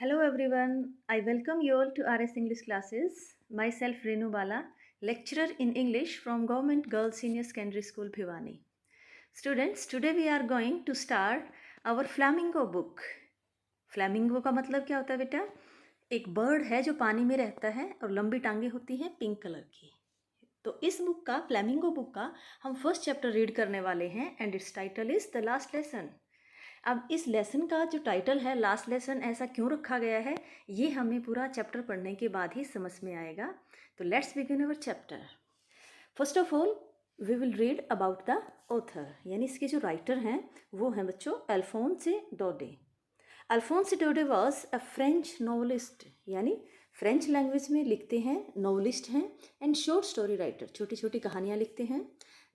Hello everyone, I welcome you all to RS English classes. Myself Renu Bala, lecturer in English from Government Girls Senior Secondary School Bhiwani. Students, today we are going to start our flamingo book. Flamingo का मतलब क्या होता है बेटा? एक bird है जो पानी में रहता है और लंबी टांगे होती हैं पिंक कलर की। तो इस बुक का फ्लैमिंगो बुक का हम फर्स्ट चैप्टर रीड करने वाले हैं and it's title is the last lesson. अब इस लेसन का जो टाइटल है लास्ट लेसन ऐसा क्यों रखा गया है ये हमें पूरा चैप्टर पढ़ने के बाद ही समझ में आएगा। तो let's begin our chapter. First of all we will read about the author, यानी इसके जो राइटर हैं वो हैं बच्चों Alphonse Daudet. Alphonse Daudet was a French novelist, यानी फ्रेंच लैंग्वेज में लिखते हैं, नॉवलिस्ट हैं एंड शॉर्ट स्टोरी राइटर, छोटी छोटी कहानियाँ लिखते हैं।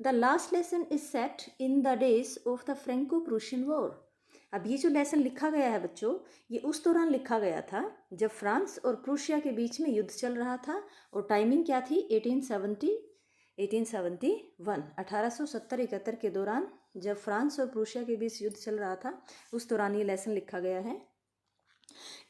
The last lesson is set in the days of the Franco Prussian war. अब ये जो लेसन लिखा गया है बच्चों, ये उस दौरान लिखा गया था जब फ्रांस और प्रूशिया के बीच में युद्ध चल रहा था और टाइमिंग क्या थी 1871 1870-71 के दौरान जब फ्रांस और प्रूशिया के बीच युद्ध चल रहा था उस दौरान ये लेसन लिखा गया है।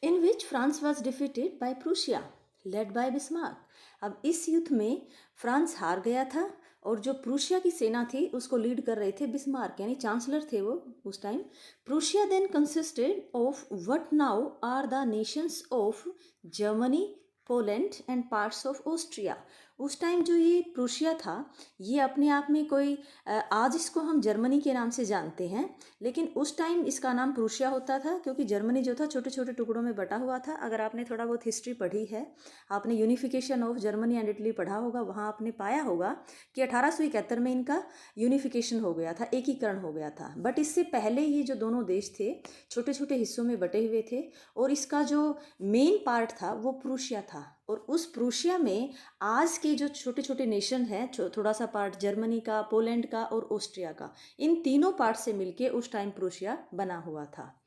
In which France was defeated by Prussia led by Bismarck. अब इस युद्ध में फ्रांस हार गया था और जो प्रूशिया की सेना थी उसको लीड कर रहे थे बिस्मार्क, यानी चांसलर थे वो उस time. Prussia then consisted of what now are the nations of Germany, Poland and parts of Austria. उस टाइम जो ये प्रूशिया था ये अपने आप में कोई आज इसको हम जर्मनी के नाम से जानते हैं, लेकिन उस टाइम इसका नाम प्रूशिया होता था क्योंकि जर्मनी जो था छोटे छोटे टुकड़ों में बटा हुआ था। अगर आपने थोड़ा बहुत हिस्ट्री पढ़ी है, आपने unification of Germany and Italy पढ़ा होगा, वहाँ आपने पाया होगा कि 1871 में इनका यूनिफिकेशन हो गया था, एकीकरण हो गया था। बट इससे पहले ये जो दोनों देश थे छोटे छोटे हिस्सों में बटे हुए थे और इसका जो मेन पार्ट था वो प्रूशिया था। और उस प्रूशिया में आज के जो छोटे छोटे नेशन हैं, थोड़ा सा पार्ट जर्मनी का, पोलैंड का और ऑस्ट्रिया का, इन तीनों पार्ट से मिलके उस टाइम प्रूशिया बना हुआ था।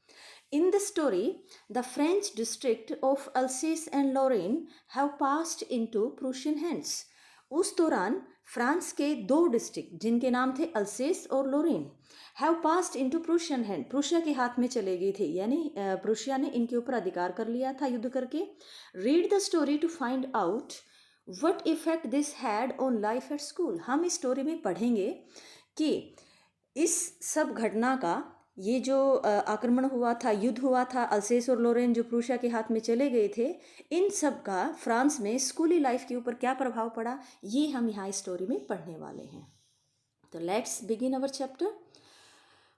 In the story, the French district of Alsace and Lorraine have passed into Prussian hands. उस दौरान फ्रांस के दो डिस्ट्रिक्ट जिनके नाम थे अल्सेस और Lorraine have passed into Prussian hand, Prussia के हाथ में चले गए थे, यानी प्रूशिया ने इनके ऊपर अधिकार कर लिया था युद्ध करके। Read the story to find out what effect this had on life at school. हम इस स्टोरी में पढ़ेंगे कि इस सब घटना का, ये जो आक्रमण हुआ था, युद्ध हुआ था, अल्सेस और लोरेन जो प्रूशिया के हाथ में चले गए थे, इन सब का फ्रांस में स्कूली लाइफ के ऊपर क्या प्रभाव पड़ा ये हम यहाँ इस स्टोरी में पढ़ने वाले हैं। तो let's begin our chapter.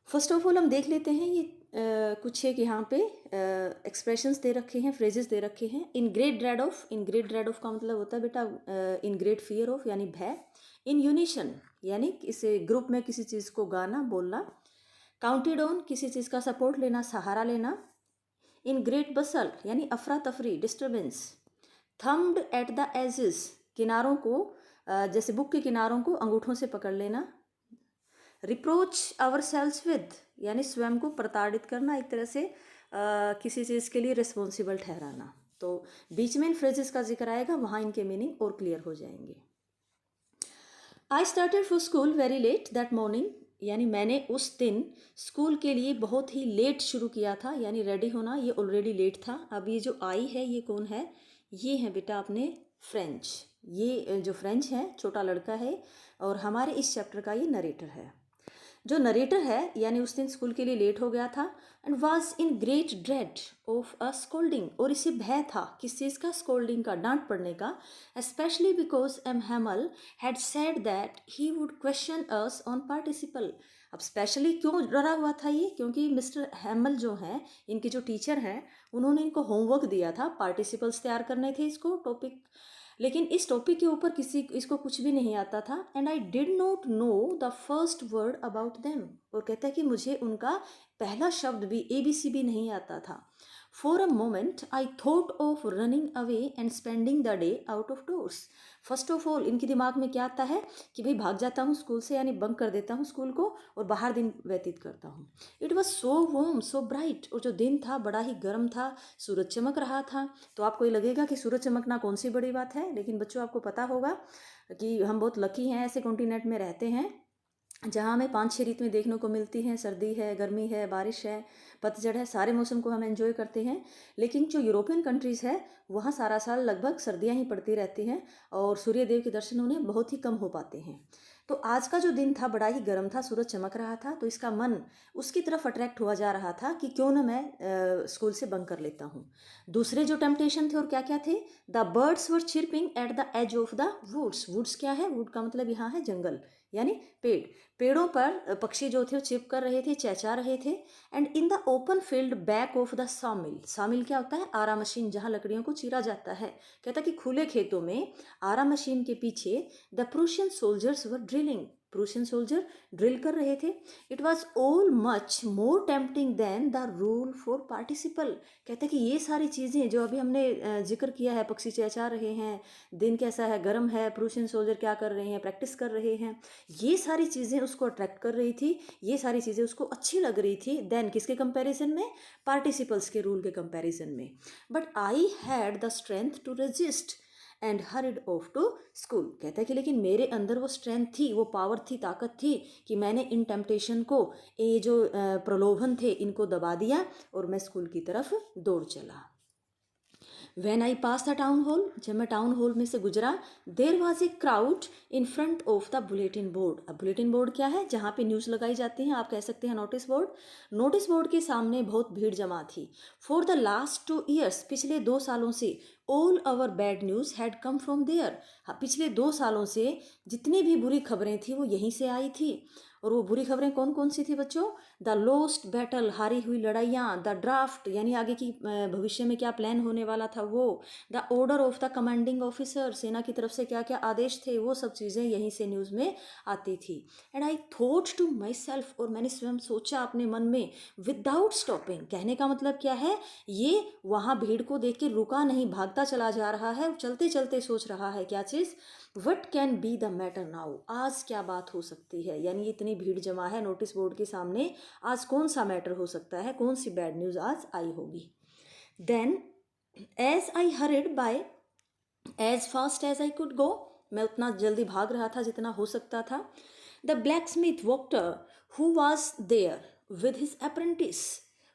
First of all हम देख लेते हैं ये कुछ एक यहाँ पे एक्सप्रेशंस दे रखे हैं, फ्रेजेस दे रखे हैं। In great dread of, in great dread of का मतलब होता है बेटा इन ग्रेट फियर ऑफ, यानी भय। इन यूनिशन यानी किसी ग्रुप में किसी चीज़ को गाना बोलना। काउंटेड ऑन किसी चीज़ का सपोर्ट लेना, सहारा लेना। इन ग्रेट बसल यानी अफरा तफरी, disturbance. Thumped at the edges किनारों को, जैसे बुक के किनारों को अंगूठों से पकड़ लेना। रिप्रोच आवर सेल्स विद यानी स्वयं को प्रताड़ित करना, एक तरह से किसी चीज़ के लिए रिस्पॉन्सिबल ठहराना। तो बीच में इन फ्रेजेस का जिक्र आएगा, वहाँ इनके मीनिंग और क्लियर हो जाएंगे। I started for school very let that morning, यानी मैंने उस दिन स्कूल के लिए बहुत ही लेट शुरू किया था, यानी रेडी होना ये ऑलरेडी लेट था। अब ये जो आई है ये कौन है? ये है बेटा अपने फ्रेंच, ये जो फ्रेंच है छोटा लड़का है और हमारे इस चैप्टर का ये नरेटर है। जो नरेटर है यानी उस दिन स्कूल के लिए लेट हो गया था and was in great dread of a scolding, और इसे भय था किस चीज़ का? स्कोल्डिंग का, डांट पड़ने का। Specially because M Hamel had said that he would question us on participle. अब स्पेशली क्यों डरा हुआ था ये? क्योंकि मिस्टर हैमल जो हैं, इनके जो टीचर हैं, उन्होंने इनको होमवर्क दिया था, पार्टिसिपल्स तैयार करने थे इसको टॉपिक, लेकिन इस टॉपिक के ऊपर इसको कुछ भी नहीं आता था। And I did not know the first word about them, और कहता है कि मुझे उनका पहला शब्द भी ABC भी नहीं आता था। For a moment I thought of running away and spending the day out of doors. First of all इनके दिमाग में क्या आता है कि भाई भाग जाता हूँ स्कूल से, यानी बंक कर देता हूँ स्कूल को और बाहर दिन व्यतीत करता हूँ। It was so warm so bright, और जो दिन था बड़ा ही गर्म था, सूरज चमक रहा था। तो आपको ये लगेगा कि सूरज चमकना कौन सी बड़ी बात है, लेकिन बच्चों आपको पता होगा कि हम बहुत लकी हैं, ऐसे कॉन्टिनेंट में रहते हैं जहाँ हमें 5-6 ऋतुएं देखने को मिलती हैं, सर्दी है, गर्मी है, बारिश है, पतझड़ है, सारे मौसम को हम एंजॉय करते हैं। लेकिन जो यूरोपियन कंट्रीज़ है वहाँ सारा साल लगभग सर्दियाँ ही पड़ती रहती हैं और सूर्य देव के दर्शन उन्हें बहुत ही कम हो पाते हैं। तो आज का जो दिन था बड़ा ही गर्म था, सूरज चमक रहा था, तो इसका मन उसकी तरफ अट्रैक्ट हुआ जा रहा था कि क्यों ना मैं स्कूल से बंक कर लेता हूँ। दूसरे जो टेम्पटेशन थे और क्या क्या थे, the birds were chirping at the edge of the woods. Woods क्या है? वुड का मतलब यहाँ है जंगल, यानी पेड़। पेड़ों पर पक्षी जो थे वो चिप कर रहे थे, चहचहा रहे थे। And in the open field back of the सॉमिल। सॉमिल क्या होता है? आरा मशीन, जहाँ लकड़ियों को चीरा जाता है। कहता कि खुले खेतों में आरा मशीन के पीछे the Prussian soldiers were drilling. Prussian soldier drill कर रहे थे। It was all much more tempting than the rule for participle. कहते कि ये सारी चीज़ें जो अभी हमने जिक्र किया है, पक्षी चहचहा रहे हैं, दिन कैसा है, गर्म है, प्रूशियन सोल्जर क्या कर रहे हैं, प्रैक्टिस कर रहे हैं, ये सारी चीज़ें उसको अट्रैक्ट कर रही थी, ये सारी चीज़ें उसको अच्छी लग रही थी। देन किसके कंपैरिजन में? पार्टिसिपल्स के रूल के कंपैरिजन में। But I had the strength to resist and hurried off to school. कहता है कि लेकिन मेरे अंदर वो स्ट्रेंथ थी, वो पावर थी, ताकत थी कि मैंने इन टेम्पटेशन को, ये जो प्रलोभन थे, इनको दबा दिया और मैं स्कूल की तरफ दौड़ चला। When I passed the town hall, जब मैं टाउन हॉल में से गुजरा, there was a crowd in front of the bulletin board. अब बुलेटिन बोर्ड क्या है? जहाँ पे न्यूज़ लगाई जाती हैं, आप कह सकते हैं नोटिस बोर्ड। नोटिस बोर्ड के सामने बहुत भीड़ जमा थी। फॉर द लास्ट 2 years, पिछले 2 सालों से, all our bad news had come from there. हाँ, पिछले 2 सालों से जितनी भी बुरी खबरें थी वो यहीं से आई थी। और वो बुरी खबरें कौन कौन सी थी बच्चों? द लोस्ट बैटल, हारी हुई लड़ाइयाँ, द ड्राफ्ट यानी आगे की भविष्य में क्या प्लान होने वाला था वो, the order of the commanding officer, सेना की तरफ से क्या क्या आदेश थे, वो सब चीज़ें यहीं से न्यूज़ में आती थी। And I thought to myself, और मैंने स्वयं सोचा अपने मन में, विदाउट स्टॉपिंग। कहने का मतलब क्या है? ये वहाँ भीड़ को देख के रुका नहीं, भागता चला जा रहा है, चलते चलते सोच रहा है क्या चीज़? What can be the matter now, आज क्या बात हो सकती है? यानी इतनी भीड़ जमा है नोटिस बोर्ड के सामने, आज कौन सा मैटर हो सकता है, कौन सी बैड न्यूज़ आज आई होगी? Then as I hurried by as fast as I could go, मैं उतना जल्दी भाग रहा था जितना हो सकता था। The blacksmith Wachter who was there with his apprentice.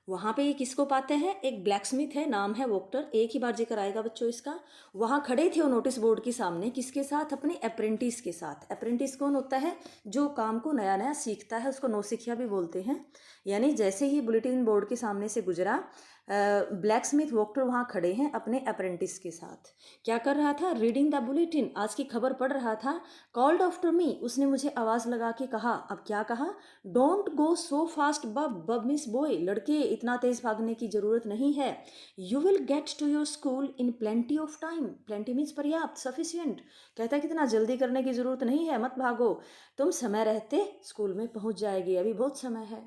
वहाँ पे ये किसको पाते हैं? एक ब्लैक स्मिथ है, नाम है वॉक्टर, एक ही बार जिक्र आएगा बच्चों इसका। वहाँ खड़े थे वो नोटिस बोर्ड के सामने, किसके साथ? अपने अप्रेंटिस के साथ। अप्रेंटिस कौन होता है? जो काम को नया नया सीखता है, उसको नौसिखिया भी बोलते हैं। यानी जैसे ही बुलेटिन बोर्ड के सामने से गुजरा, ब्लैक स्मिथ वॉक्टर वहाँ खड़े हैं अपने अप्रेंटिस के साथ। क्या कर रहा था? रीडिंग द बुलेटिन, आज की खबर पढ़ रहा था। कॉल्ड आफ्टर मी, उसने मुझे आवाज़ लगा के कहा। अब क्या कहा? डोंट गो सो फास्ट बब, बब मीन्स बॉय, लड़के, इतना तेज़ भागने की ज़रूरत नहीं है। You will get to your school in plenty of time. Plenty means पर्याप्त, सफिशियंट। कहता है कितना जल्दी करने की ज़रूरत नहीं है, मत भागो, तुम समय रहते स्कूल में पहुँच जाएगी, अभी बहुत समय है।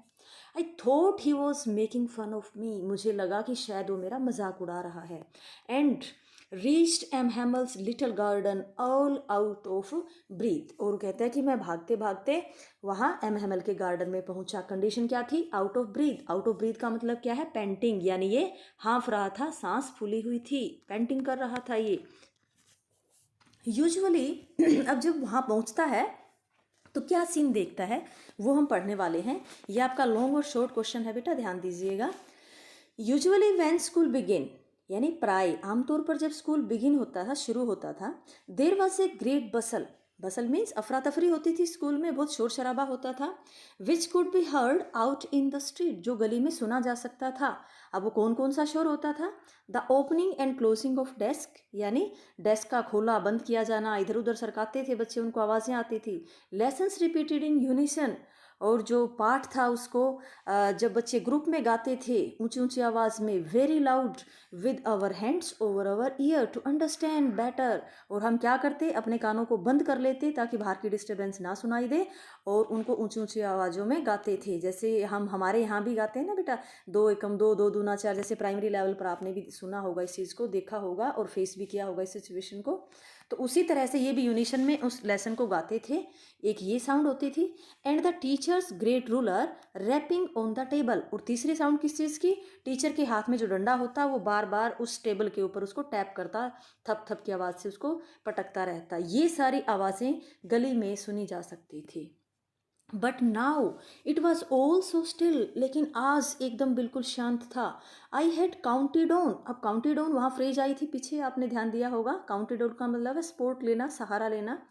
I thought he was making fun of me, मुझे लगा कि शायद वो मेरा मजाक उड़ा रहा है। And reached M Hamel's little garden all out of breath, और कहता है कि मैं भागते भागते वहाँ एम हैमल के गार्डन में पहुँचा। कंडीशन क्या थी? Out of breathe. Out of breathe का मतलब क्या है? पेंटिंग, यानी ये हाँफ रहा था, सांस फूली हुई थी, पेंटिंग कर रहा था ये। यूजुअली अब जब वहाँ पहुँचता है तो क्या सीन देखता है, वो हम पढ़ने वाले हैं। ये आपका लॉन्ग और शॉर्ट क्वेश्चन है बेटा, ध्यान दीजिएगा। यूजुअली व्हेन स्कूल बिगिन, यानी प्राय आमतौर पर जब स्कूल बिगिन होता था, शुरू होता था, there was a great Bansal. Bansal means अफरा तफरी होती थी स्कूल में, बहुत शोर शराबा होता था। Which could be heard out in the street, जो गली में सुना जा सकता था। अब वो कौन कौन सा शोर होता था? The opening and closing of desk, यानी डेस्क का खोला बंद किया जाना, इधर उधर सरकाते थे बच्चे, उनको आवाज़ें आती थी। लेसन्स रिपीटेड इन यूनिसन, और जो पाठ था उसको जब बच्चे ग्रुप में गाते थे ऊंची ऊंची आवाज़ में, very loud with our hands over our ear to understand better, और हम क्या करते? अपने कानों को बंद कर लेते ताकि बाहर की डिस्टर्बेंस ना सुनाई दे, और उनको ऊंची ऊंची आवाज़ों में गाते थे। जैसे हम हमारे यहाँ भी गाते हैं ना बेटा, 2 एकम 2, 2 दूना 4, जैसे प्राइमरी लेवल पर आपने भी सुना होगा इस चीज़ को, देखा होगा और फेस भी किया होगा इस सिचुएशन को। तो उसी तरह से ये भी यूनिशन में उस लेसन को गाते थे। एक ये साउंड होती थी। And the teacher's great ruler rapping on the table, और तीसरी साउंड किस चीज़ की? टीचर के हाथ में जो डंडा होता वो बार बार उस टेबल के ऊपर उसको टैप करता, थप थप की आवाज़ से उसको पटकता रहता। ये सारी आवाज़ें गली में सुनी जा सकती थी। But now it was all so still, लेकिन आज एकदम बिल्कुल शांत था। आई हैड काउंटेड ऑन, अब काउंटेड ऑन वहाँ फ्रेज आई थी पीछे, आपने ध्यान दिया होगा। काउंटेड ऑन का मतलब है सपोर्ट लेना, सहारा लेना।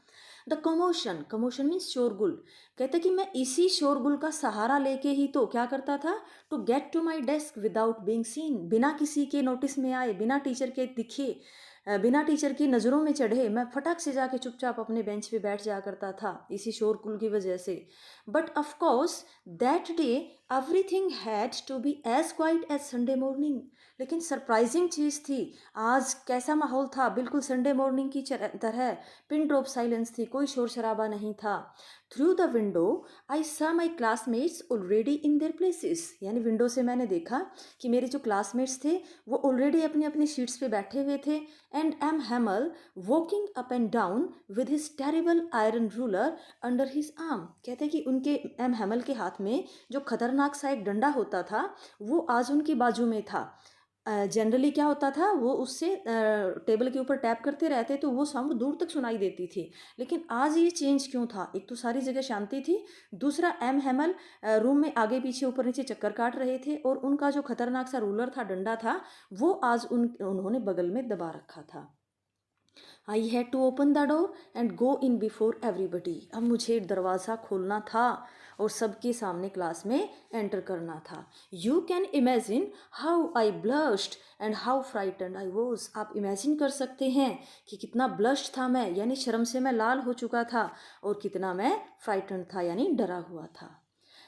द कमोशन, कमोशन मीन्स शोरगुल। कहते कि मैं इसी शोरगुल का सहारा लेके ही तो क्या करता था, to get to my desk without being seen, बिना किसी के नोटिस में आए, बिना टीचर के दिखे, बिना टीचर की नज़रों में चढ़े, मैं फटक से जाके चुपचाप अपने बेंच पे बैठ जाया करता था इसी शोरगुल की वजह से। But of course that day everything had to be as quiet as Sunday morning, लेकिन सरप्राइजिंग चीज़ थी, आज कैसा माहौल था, बिल्कुल संडे मॉर्निंग की तरह, पिन ड्रॉप साइलेंस थी, कोई शोर शराबा नहीं था। थ्रू द विंडो आई सा my classmates already in their places, यानी विंडो से मैंने देखा कि मेरे जो क्लासमेट्स थे वो ऑलरेडी अपनी अपनी सीट्स पे बैठे हुए थे। And M Hamel walking up and down with his terrible iron ruler under his arm, कहते हैं कि उनके एम हैमल के हाथ में जो खतरनाक सा एक डंडा होता था वो आज उनकी बाजू में था। जनरली क्या होता था, वो उससे टेबल के ऊपर टैप करते रहते तो वो साउंड दूर तक सुनाई देती थी, लेकिन आज ये चेंज क्यों था, एक तो सारी जगह शांति थी, दूसरा एम हैमल रूम में आगे पीछे ऊपर नीचे चक्कर काट रहे थे और उनका जो खतरनाक सा रूलर था, डंडा था, वो आज उन्होंने बगल में दबा रखा था। I had to open the door and go in before everybody, अब मुझे दरवाज़ा खोलना था और सबके सामने क्लास में एंटर करना था। You can imagine how I blushed and how frightened I was, आप इमेजिन कर सकते हैं कि कितना ब्लश्ड था मैं, यानी शर्म से मैं लाल हो चुका था, और कितना मैं फ्राइटन्ड था, यानी डरा हुआ था।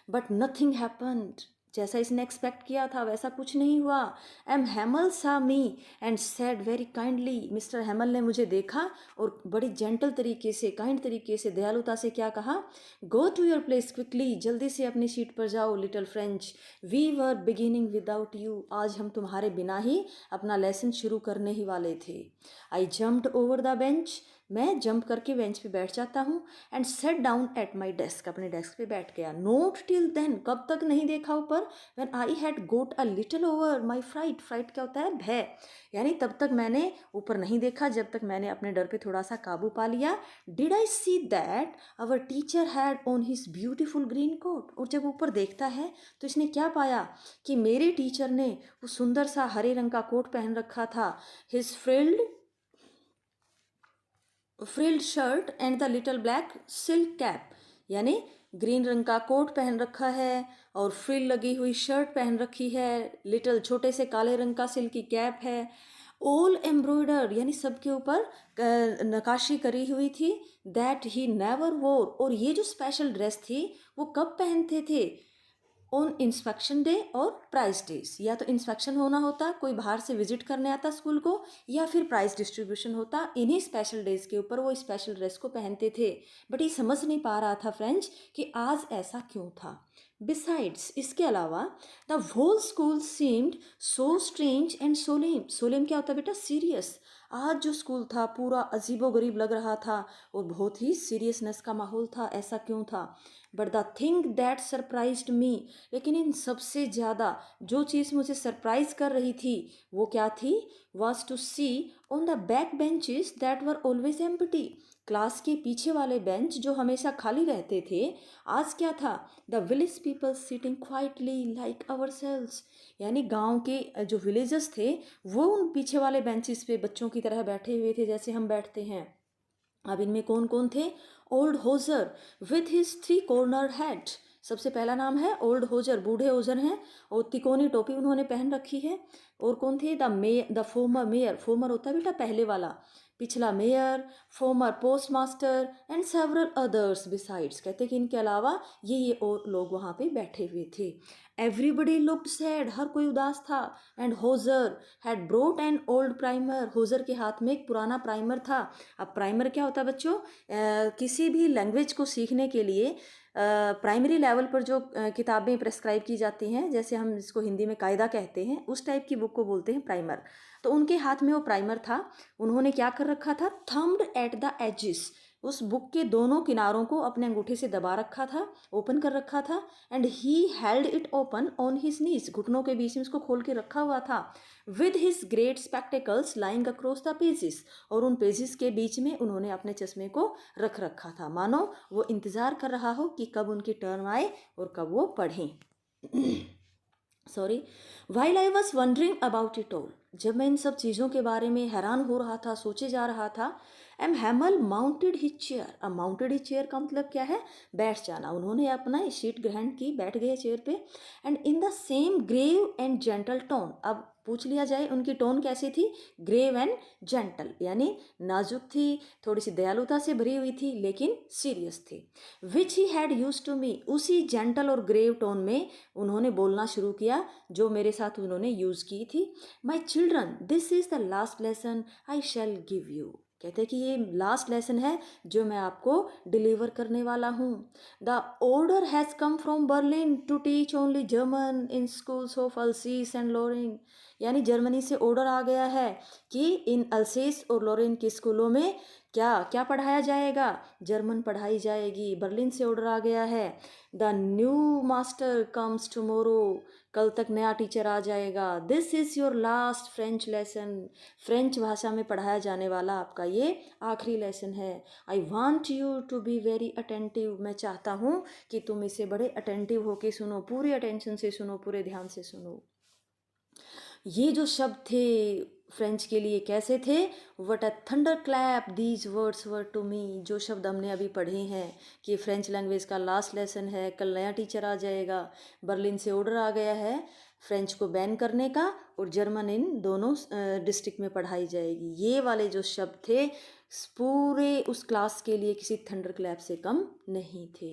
बट नथिंग हैपन्ड, जैसा इसने एक्सपेक्ट किया था वैसा कुछ नहीं हुआ। एम हैमल सा me and said very kindly, mister हैमल ने मुझे देखा और बड़ी जेंटल तरीके से, काइंड तरीके से, दयालुता से क्या कहा, go to your place quickly, जल्दी से अपनी सीट पर जाओ little French, we were beginning without you, आज हम तुम्हारे बिना ही अपना लेसन शुरू करने ही वाले थे। आई जम्प्ड ओवर द बेंच, मैं जंप करके बेंच पे बैठ जाता हूँ, and set down at my desk, अपने डेस्क पे बैठ गया। नोट टिल देन, कब तक नहीं देखा ऊपर, when I had got a little over my fright, fright क्या होता है, भय, यानी तब तक मैंने ऊपर नहीं देखा जब तक मैंने अपने डर पे थोड़ा सा काबू पा लिया। Did I see that our teacher had on his beautiful green coat, और जब ऊपर देखता है तो इसने क्या पाया कि मेरे टीचर ने वो सुंदर सा हरे रंग का कोट पहन रखा था। His frilled shirt and the little black silk cap, यानी ग्रीन रंग का कोट पहन रखा है और फ्रिल लगी हुई शर्ट पहन रखी है, लिटिल छोटे से काले रंग का सिल्की कैप है, ऑल एम्ब्रॉयडर, यानी सबके ऊपर नकाशी करी हुई थी। दैट ही नेवर वोर, और ये जो स्पेशल ड्रेस थी वो कब पहनते थे, ऑन इंस्पेक्शन डे और प्राइज डेज, या तो इंस्पेक्शन होना होता, कोई बाहर से विजिट करने आता स्कूल को, या फिर प्राइज डिस्ट्रीब्यूशन होता, इन्हीं स्पेशल डेज के ऊपर वो स्पेशल ड्रेस को पहनते थे। बट ये समझ नहीं पा रहा था फ्रेंड्स कि आज ऐसा क्यों था। बिसाइड्स, इसके अलावा, the whole school seemed so strange and solemn, solemn क्या होता है बेटा, सीरियस, आज जो स्कूल था पूरा अजीबोगरीब लग रहा था और बहुत ही सीरियसनेस का माहौल था, ऐसा क्यों था। But the thing that surprised me, लेकिन इन सबसे ज़्यादा जो चीज़ मुझे सरप्राइज कर रही थी वो क्या थी, was to see on the back benches that were always empty, class के पीछे वाले बेंच जो हमेशा खाली रहते थे, आज क्या था, the village people sitting quietly like ourselves, यानी गांव के जो विलेजर्स थे वो उन पीछे वाले बेंचेस पे बच्चों की तरह बैठे हुए थे जैसे हम बैठते हैं। अब इनमें कौन कौन थे, old hosier with his 3 corner head, सबसे पहला नाम है ओल्ड होजर, बूढ़े ओजर हैं और तिकोनी टोपी उन्होंने पहन रखी है। और कौन थे, द फॉर्मर मेयर, फॉर्मर होता है बेटा पहले वाला, पिछला mayor, farmer postmaster and several others besides, कहते कि इनके अलावा ये और लोग वहाँ पे बैठे हुए थे। एवरीबडी लुक्ड सैड, हर कोई उदास था। And hosier had brought an old primer, hosier के हाथ में एक पुराना प्राइमर था। अब प्राइमर क्या होता है बच्चों, किसी भी लैंग्वेज को सीखने के लिए प्राइमरी लेवल पर जो किताबें प्रेस्क्राइब की जाती हैं, जैसे हम इसको हिंदी में कायदा कहते हैं, उस टाइप की बुक को बोलते हैं प्राइमर। तो उनके हाथ में वो प्राइमर था, उन्होंने क्या कर रखा था, थम्ब्ड एट द एजिस, उस बुक के दोनों किनारों को अपने अंगूठे से दबा रखा था, ओपन कर रखा था, and he held it open on his knees, घुटनों के बीच में उसको खोल के रखा हुआ था, with his great spectacles lying across the pages, और उन पेजेस के बीच में उन्होंने अपने चश्मे को रख रखा था, मानो वो इंतज़ार कर रहा हो कि कब उनकी टर्न आए और कब वो पढ़ें। Sorry. While I was wondering about it all, जब मैं इन सब चीज़ों के बारे में हैरान हो रहा था, सोचे जा रहा था, M Hamel mounted his chair. अब माउंटेड हिज चेयर का मतलब क्या है? बैठ जाना। उन्होंने अपना सीट ग्रहण की, बैठ गए चेयर पे, and in the same grave and gentle tone. अब पूछ लिया जाए उनकी टोन कैसी थी? ग्रेव एंड जेंटल, यानी नाजुक थी, थोड़ी सी दयालुता से भरी हुई थी, लेकिन सीरियस थी। Which he had use to me, उसी जेंटल और ग्रेव टोन में उन्होंने बोलना शुरू किया जो मेरे साथ उन्होंने यूज़ की थी। My children, this is the last lesson I shell give you. कहते हैं कि ये लास्ट लेसन है जो मैं आपको डिलीवर करने वाला हूँ। The order has come from Berlin to teach only German in schools of Alsace and Lorraine, यानी जर्मनी से ऑर्डर आ गया है कि इन अल्सेस और लोरेन के स्कूलों में क्या क्या पढ़ाया जाएगा? जर्मन पढ़ाई जाएगी। बर्लिन से ऑर्डर आ गया है। The new master comes tomorrow, कल तक नया टीचर आ जाएगा। This is your last French lesson, French भाषा में पढ़ाया जाने वाला आपका ये आखिरी लेसन है। I want you to be very attentive, मैं चाहता हूँ कि तुम इसे बड़े अटेंटिव होके सुनो, पूरी अटेंशन से सुनो, पूरे ध्यान से सुनो। ये जो शब्द थे फ्रेंच के लिए कैसे थे? What a thunderclap these words were to me, जो शब्द हमने अभी पढ़े हैं कि फ्रेंच लैंग्वेज का लास्ट लेसन है, कल नया टीचर आ जाएगा, बर्लिन से ऑर्डर आ गया है फ्रेंच को बैन करने का, और जर्मन इन दोनों डिस्ट्रिक्ट में पढ़ाई जाएगी। ये वाले जो शब्द थे पूरे उस क्लास के लिए किसी थंडर क्लैप से कम नहीं थे।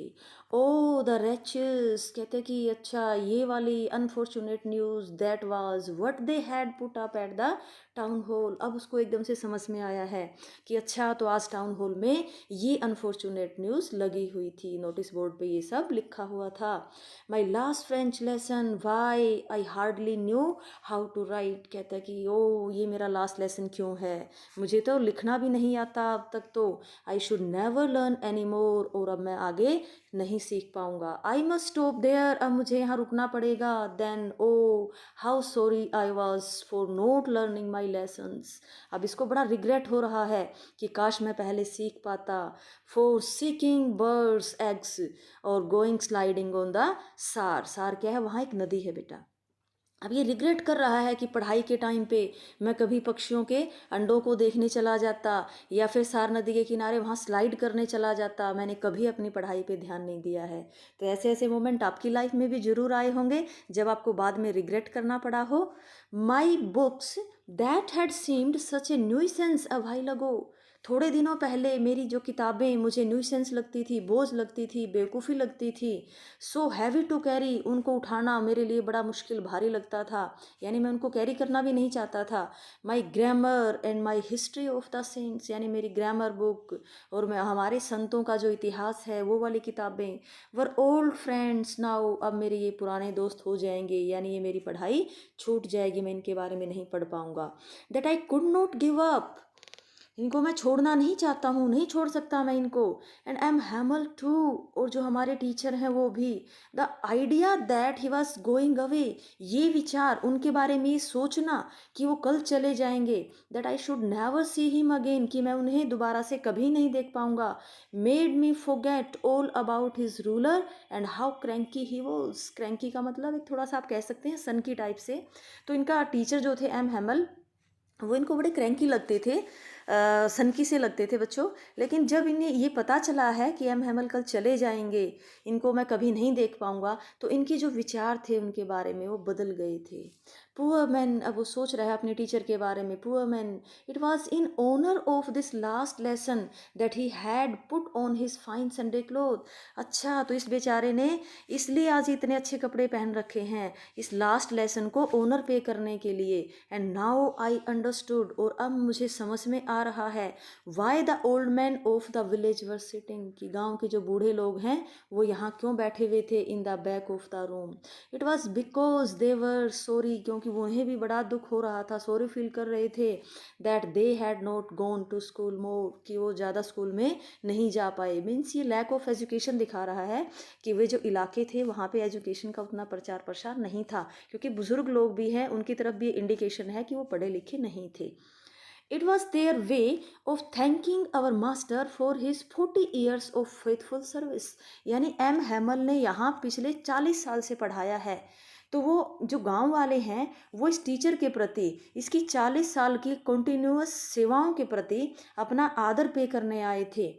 ओ द रेचेस, कहते कि अच्छा ये वाली unfortunate news that was what they had put up at the town hall. अब उसको एकदम से समझ में आया है कि अच्छा तो आज टाउन हॉल में ये अनफॉर्चुनेट न्यूज़ लगी हुई थी, नोटिस बोर्ड पे ये सब लिखा हुआ था। My last French lesson why I hardly knew how to write, कहता है कि ओ ये मेरा लास्ट लेसन क्यों है, मुझे तो लिखना भी नहीं आता अब तक तो। I should never learn any more, और अब मैं आगे नहीं सीख पाऊंगा। आई मस्ट स्टॉप देयर, अब मुझे यहाँ रुकना पड़ेगा। Then oh how sorry I was for not learning my lessons, अब इसको बड़ा रिग्रेट हो रहा है कि काश मैं पहले सीख पाता। फॉर सीकिंग बर्ड्स एग्स और गोइंग स्लाइडिंग ऑन द सार, सार क्या है? वहाँ एक नदी है बेटा। अब ये रिग्रेट कर रहा है कि पढ़ाई के टाइम पे मैं कभी पक्षियों के अंडों को देखने चला जाता, या फिर सार नदी के किनारे वहाँ स्लाइड करने चला जाता, मैंने कभी अपनी पढ़ाई पे ध्यान नहीं दिया है। तो ऐसे ऐसे मोमेंट आपकी लाइफ में भी ज़रूर आए होंगे जब आपको बाद में रिग्रेट करना पड़ा हो। My books that had seemed such a nuisance a while ago, थोड़े दिनों पहले मेरी जो किताबें मुझे न्यूसेंस लगती थी, बोझ लगती थी, बेवकूफ़ी लगती थी, सो हैवी टू कैरी, उनको उठाना मेरे लिए बड़ा मुश्किल भारी लगता था, यानी मैं उनको कैरी करना भी नहीं चाहता था। My grammar and my history of the saints, यानी मेरी ग्रामर बुक और मैं हमारे संतों का जो इतिहास है वो वाली किताबें, वर ओल्ड फ्रेंड्स नाउ, अब मेरे ये पुराने दोस्त हो जाएंगे, यानी ये मेरी पढ़ाई छूट जाएगी, मैं इनके बारे में नहीं पढ़ पाऊँगा। That I could not give up, इनको मैं छोड़ना नहीं चाहता हूँ, नहीं छोड़ सकता मैं इनको। And I M Hamel too, और जो हमारे टीचर हैं वो भी। The idea that he was going away, ये विचार, उनके बारे में ये सोचना कि वो कल चले जाएंगे, that I should never see him again, कि मैं उन्हें दोबारा से कभी नहीं देख पाऊँगा, made me forget all about his ruler and how cranky he was. Cranky का मतलब एक थोड़ा सा आप कह सकते हैं सन की टाइप से। तो इनका टीचर जो थे एम हैमल, वो इनको बड़े क्रैंकी लगते थे, सनकी से लगते थे बच्चों। लेकिन जब इन्हें ये पता चला है कि एम हैमल कल चले जाएंगे, इनको मैं कभी नहीं देख पाऊँगा, तो इनके जो विचार थे उनके बारे में वो बदल गए थे। पुअर मैन, अब वो सोच रहा है अपने टीचर के बारे में। Poor man, it was in honour of this last lesson that he had put on his fine Sunday cloth. अच्छा, तो इस बेचारे ने इसलिए आज इतने अच्छे कपड़े पहन रखे हैं, इस लास्ट लेसन को ऑनर पे करने के लिए। एंड नाउ आई अंडरस्टूड, और अब मुझे समझ में आ रहा है। Why the old man of the village were sitting, कि गांव के जो बूढ़े लोग हैं वो यहाँ क्यों बैठे हुए थे, in the back of the room. It was because they were sorry, क्योंकि उन्हें भी बड़ा दुख हो रहा था, सॉरी फील कर रहे थे, that they had not gone to school more, कि वो ज़्यादा स्कूल में नहीं जा पाए। मीन्स ये लैक ऑफ एजुकेशन दिखा रहा है कि वे जो इलाके थे वहाँ पे एजुकेशन का उतना प्रचार प्रसार नहीं था, क्योंकि बुजुर्ग लोग भी हैं, उनकी तरफ भी इंडिकेशन है कि वो पढ़े लिखे नहीं थे। It was their way of thanking our master for his 40 years of faithful service। यानी एम हैमल ने यहाँ पिछले 40 साल से पढ़ाया है, तो वो जो गांव वाले हैं वो इस टीचर के प्रति, इसकी 40 साल की कंटिन्यूअस सेवाओं के प्रति अपना आदर पे करने आए थे।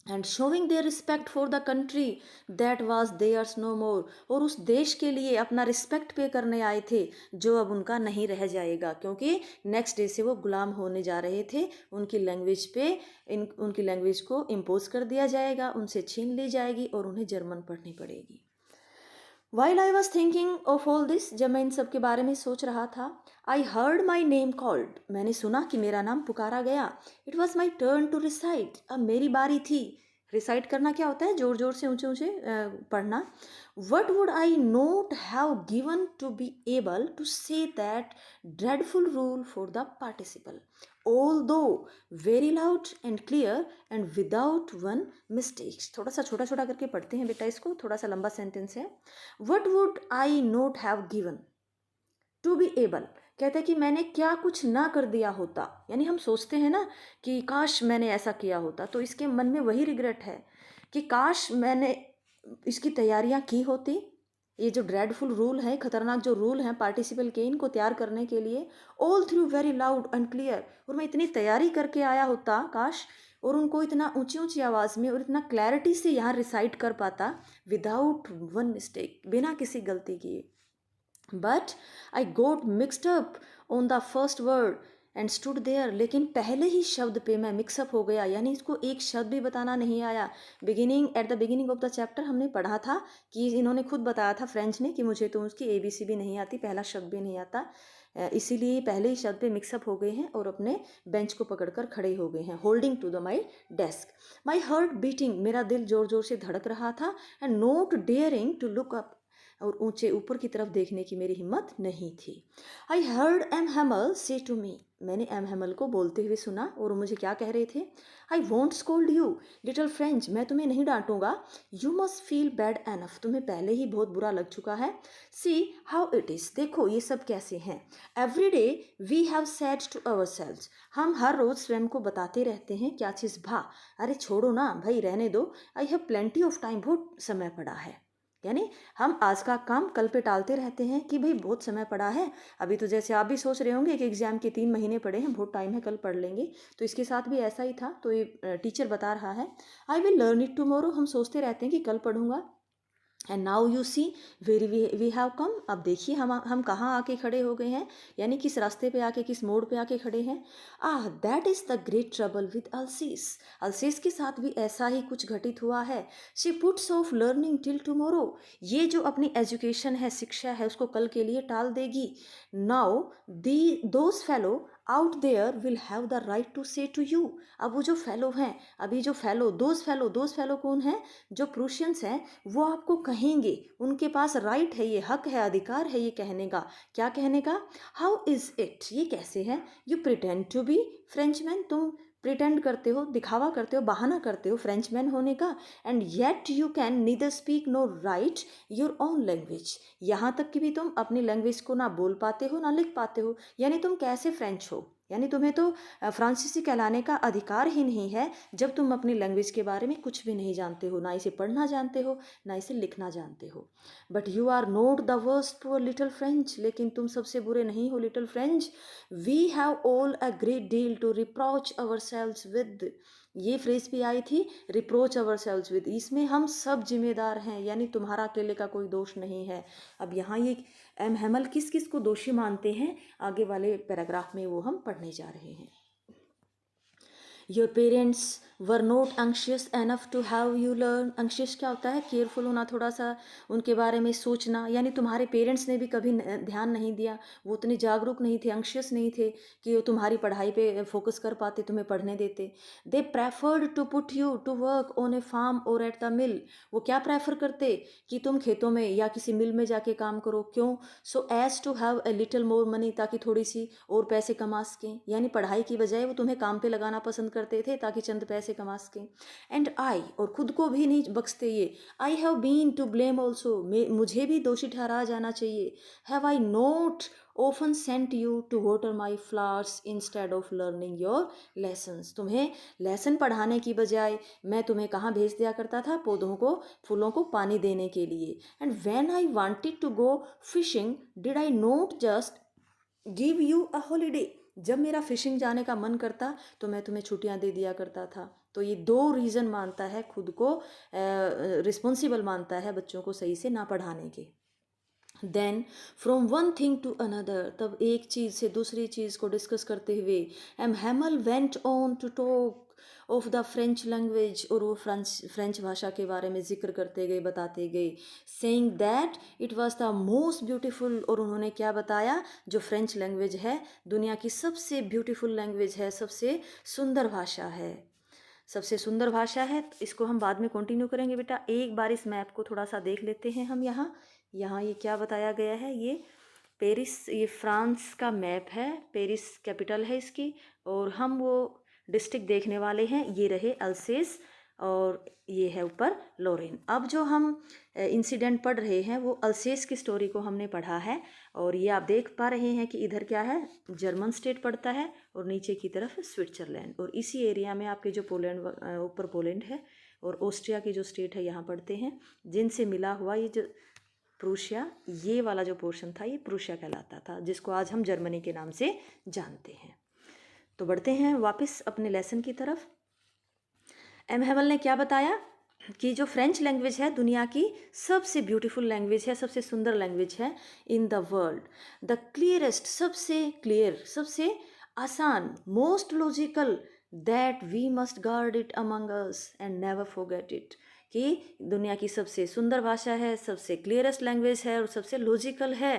And showing their respect for the country that was theirs no more, और उस देश के लिए अपना रिस्पेक्ट पे करने आए थे जो अब उनका नहीं रह जाएगा, क्योंकि नेक्स्ट डे से वो गुलाम होने जा रहे थे। उनकी लैंग्वेज पे उनकी लैंग्वेज को इम्पोज कर दिया जाएगा, उनसे छीन ली जाएगी और उन्हें जर्मन पढ़नी पड़ेगी। While I was thinking of all this, जब मैं इन सब के बारे में सोच रहा था, I heard my name called, मैंने सुना कि मेरा नाम पुकारा गया। It was my turn to recite, अब मेरी बारी थी। रिसाइट करना क्या होता है, जोर जोर से ऊंचे ऊंचे पढ़ना। What would I not have given to be able to say that dreadful rule for the participle, although very loud and clear and without one mistake। थोड़ा सा छोटा छोटा करके पढ़ते हैं बेटा इसको, थोड़ा सा लंबा सेंटेंस है। What would I not have given to be able, कहते हैं कि मैंने क्या कुछ ना कर दिया होता, यानी हम सोचते हैं ना कि काश मैंने ऐसा किया होता, तो इसके मन में वही रिग्रेट है कि काश मैंने इसकी तैयारियां की होती। ये जो ड्रेडफुल रूल है, खतरनाक जो रूल है पार्टिसिपल के, इनको तैयार करने के लिए, all through very loud and clear, और मैं इतनी तैयारी करके आया होता काश, और उनको इतना ऊंची ऊंची आवाज़ में और इतना क्लैरिटी से यहाँ रिसाइट कर पाता, विदाउट वन मिस्टेक, बिना किसी गलती किए। But I got mixed up on the first word and stood there, लेकिन पहले ही शब्द पे मैं मिक्सअप हो गया, यानी इसको एक शब्द भी बताना नहीं आया। At the beginning of the chapter हमने पढ़ा था कि इन्होंने खुद बताया था फ्रेंच ने कि मुझे तो उसकी ABC भी नहीं आती, पहला शब्द भी नहीं आता, इसीलिए पहले ही शब्द पे मिक्सअप हो गए हैं और अपने बेंच को पकड़कर खड़े हो गए हैं। Holding to the my desk, my heart beating, मेरा दिल जोर जोर से धड़क रहा था, and not daring to look up, और ऊंचे ऊपर की तरफ देखने की मेरी हिम्मत नहीं थी। आई हर्ड एम हैमल से टू मी, मैंने एम हैमल को बोलते हुए सुना, और मुझे क्या कह रहे थे, I won't scold you little French, मैं तुम्हें नहीं डांटूंगा, you must feel bad enough, तुम्हें पहले ही बहुत बुरा लग चुका है। सी हाउ इट इज़, देखो ये सब कैसे हैं। Every day we have said to ourselves, हम हर रोज़ स्वयं को बताते रहते हैं क्या चीज़, अरे छोड़ो ना भाई, रहने दो, I have plenty of time, बहुत समय पड़ा है, यानी हम आज का काम कल पे टालते रहते हैं कि भाई बहुत समय पड़ा है। अभी तो जैसे आप भी सोच रहे होंगे कि एग्जाम के 3 महीने पड़े हैं, बहुत टाइम है, कल पढ़ लेंगे, तो इसके साथ भी ऐसा ही था। तो ये टीचर बता रहा है, I will learn it tomorrow, हम सोचते रहते हैं कि कल पढ़ूंगा। And now you see where we have come, अब देखिए हम कहाँ आके खड़े हो गए हैं, यानी किस रास्ते पे आके, किस मोड़ पे आके खड़े हैं। That is the great trouble with Alsace, Alsace के साथ भी ऐसा ही कुछ घटित हुआ है। She puts off learning till tomorrow, ये जो अपनी एजुकेशन है, शिक्षा है, उसको कल के लिए टाल देगी। Now those fellow out there will have the right to say to you, अब वो जो फेलो हैं, अभी जो दोज फेलो कौन है, जो प्रूशियंस हैं, वो आपको कहेंगे, उनके पास राइट है, ये हक है, अधिकार है ये कहने का, क्या कहने का, हाउ इज़ इट, ये कैसे है, you pretend to be Frenchman, तुम प्रिटेंड करते हो, दिखावा करते हो, बहाना करते हो फ्रेंचमैन होने का, and yet you can neither speak nor write your own language, यहाँ तक कि भी तुम अपनी लैंग्वेज को ना बोल पाते हो ना लिख पाते हो, यानी तुम कैसे फ्रेंच हो, यानी तुम्हें तो फ्रांसीसी कहलाने का अधिकार ही नहीं है जब तुम अपनी लैंग्वेज के बारे में कुछ भी नहीं जानते हो, ना इसे पढ़ना जानते हो ना इसे लिखना जानते हो। But you are not the worst poor little French, लेकिन तुम सबसे बुरे नहीं हो little French. We have all a great deal to reproach ourselves with, ये फ्रेज भी आई थी, रिप्रोच अवर सेल्व्स विद, इसमें हम सब जिम्मेदार हैं, यानी तुम्हारा अकेले का कोई दोष नहीं है। अब यहाँ ये एम हैमल किस किस को दोषी मानते हैं, आगे वाले पैराग्राफ में वो हम पढ़ने जा रहे हैं। Your parents were not anxious enough to have you learn. anxious क्या होता है? केयरफुल होना, थोड़ा सा उनके बारे में सोचना, यानी तुम्हारे पेरेंट्स ने भी कभी ध्यान नहीं दिया, वो उतने जागरूक नहीं थे, anxious नहीं थे कि वो तुम्हारी पढ़ाई पे फोकस कर पाते, तुम्हें पढ़ने देते। They preferred to put you to work on a farm और एट द मिल। वो क्या प्रेफर करते? कि तुम खेतों में या किसी मिल में जाके काम करो। क्यों? So as to have a little more money, ताकि थोड़ी सी और पैसे कमा सकें। यानी पढ़ाई की बजाय वो तुम्हें काम पे लगाना पसंद करते थे ताकि चंद पैसे कमा सकें। एंड आई, और खुद को भी नहीं बख्शते ये, I have been to blame also, मुझे भी दोषी ठहराया जाना चाहिए। Have I not often sent you to water my flowers instead of learning your lessons। तुम्हें लेसन पढ़ाने की बजाय मैं तुम्हें कहाँ भेज दिया करता था? पौधों को, फूलों को पानी देने के लिए। And when I wanted to go fishing did I not just give you a holiday. जब मेरा फिशिंग जाने का मन करता तो मैं तुम्हें छुट्टियां दे दिया करता था। तो ये दो रीज़न मानता है, खुद को रिस्पॉन्सिबल मानता है बच्चों को सही से ना पढ़ाने के। Then from one thing to another, तब एक चीज़ से दूसरी चीज़ को डिस्कस करते हुए M Hamel went on to talk of the French language, और वो फ्रेंच भाषा के बारे में जिक्र करते गए, बताते गए, saying that it was the most beautiful. और उन्होंने क्या बताया? जो फ्रेंच लैंग्वेज है दुनिया की सबसे ब्यूटीफुल लैंग्वेज है, सबसे सुंदर भाषा है, सबसे सुंदर भाषा है। इसको हम बाद में कंटिन्यू करेंगे बेटा। एक बार इस मैप को थोड़ा सा देख लेते हैं हम। यहाँ यहाँ ये क्या बताया गया है? ये पेरिस, ये फ्रांस का मैप है, पेरिस कैपिटल है इसकी, और हम वो डिस्ट्रिक्ट देखने वाले हैं। ये रहे अल्सेस और ये है ऊपर लोरेन। अब जो हम इंसिडेंट पढ़ रहे हैं वो अल्सेस की स्टोरी को हमने पढ़ा है, और ये आप देख पा रहे हैं कि इधर क्या है? जर्मन स्टेट पड़ता है और नीचे की तरफ स्विट्जरलैंड, और इसी एरिया में आपके जो पोलैंड, ऊपर पोलैंड है और ऑस्ट्रिया की जो स्टेट है यहाँ पड़ते हैं, जिनसे मिला हुआ ये जो प्रूशिया, ये वाला जो पोर्शन था ये प्रूशिया कहलाता था, जिसको आज हम जर्मनी के नाम से जानते हैं। तो बढ़ते हैं वापस अपने लेसन की तरफ। एम हैमल ने क्या बताया कि जो फ्रेंच लैंग्वेज है दुनिया की सबसे ब्यूटीफुल लैंग्वेज है, सबसे सुंदर लैंग्वेज है in the world. The clearest, सबसे क्लियर, सबसे आसान, most logical, that we must guard it among us and never forget it. कि दुनिया की सबसे सुंदर भाषा है, सबसे क्लियरेस्ट लैंग्वेज है और सबसे लॉजिकल है,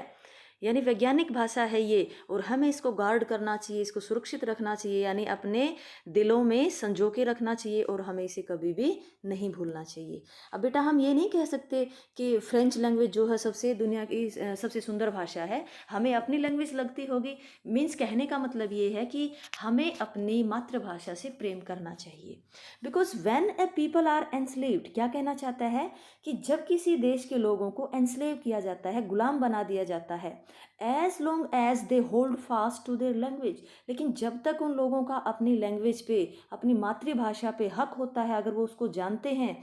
यानी वैज्ञानिक भाषा है ये, और हमें इसको गार्ड करना चाहिए, इसको सुरक्षित रखना चाहिए, यानी अपने दिलों में संजो के रखना चाहिए, और हमें इसे कभी भी नहीं भूलना चाहिए। अब बेटा हम ये नहीं कह सकते कि फ्रेंच लैंग्वेज जो है सबसे दुनिया की सबसे सुंदर भाषा है, हमें अपनी लैंग्वेज लगती होगी। मीन्स कहने का मतलब ये है कि हमें अपनी मातृभाषा से प्रेम करना चाहिए। Because when a people are enslaved, क्या कहना चाहता है कि जब किसी देश के लोगों को एनस्लेव किया जाता है, गुलाम बना दिया जाता है, as long as they hold fast to their language, लेकिन जब तक उन लोगों का अपनी लैंग्वेज पे, अपनी मातृभाषा पे हक होता है, अगर वो उसको जानते हैं,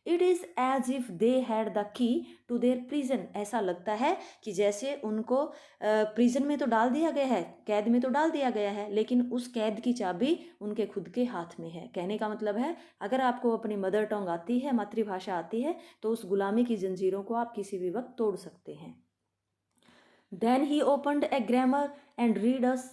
it is as if they had the key to their prison. ऐसा लगता है कि जैसे उनको प्रिजन में तो डाल दिया गया है, कैद में तो डाल दिया गया है, लेकिन उस कैद की चाबी उनके खुद के हाथ में है। कहने का मतलब है अगर आपको अपनी मदर टंग आती है, मातृभाषा आती है, तो उस गुलामी की जंजीरों को आप किसी भी वक्त तोड़ सकते हैं। Then he opened a grammar and read us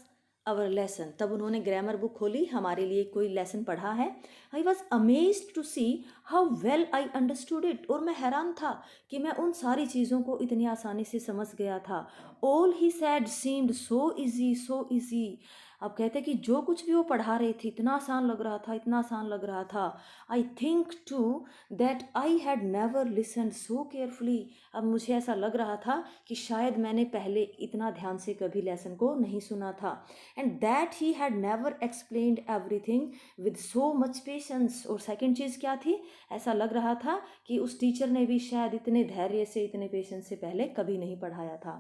our lesson, तब उन्होंने ग्रामर बुक खोली, हमारे लिए कोई लेसन पढ़ा है। I was amazed to see how well I understood it, और मैं हैरान था कि मैं उन सारी चीज़ों को इतनी आसानी से समझ गया था। All he sad seemed so easy, so easy. अब कहते कि जो कुछ भी वो पढ़ा रही थी इतना आसान लग रहा था, इतना आसान लग रहा था। I think too that I had never listen so carefully, अब मुझे ऐसा लग रहा था कि शायद मैंने पहले इतना ध्यान से कभी लेसन को नहीं सुना था। And that he had never explained everything with so much patience, और सेकंड चीज़ क्या थी? ऐसा लग रहा था कि उस टीचर ने भी शायद इतने धैर्य से, इतने पेशेंस से पहले कभी नहीं पढ़ाया था।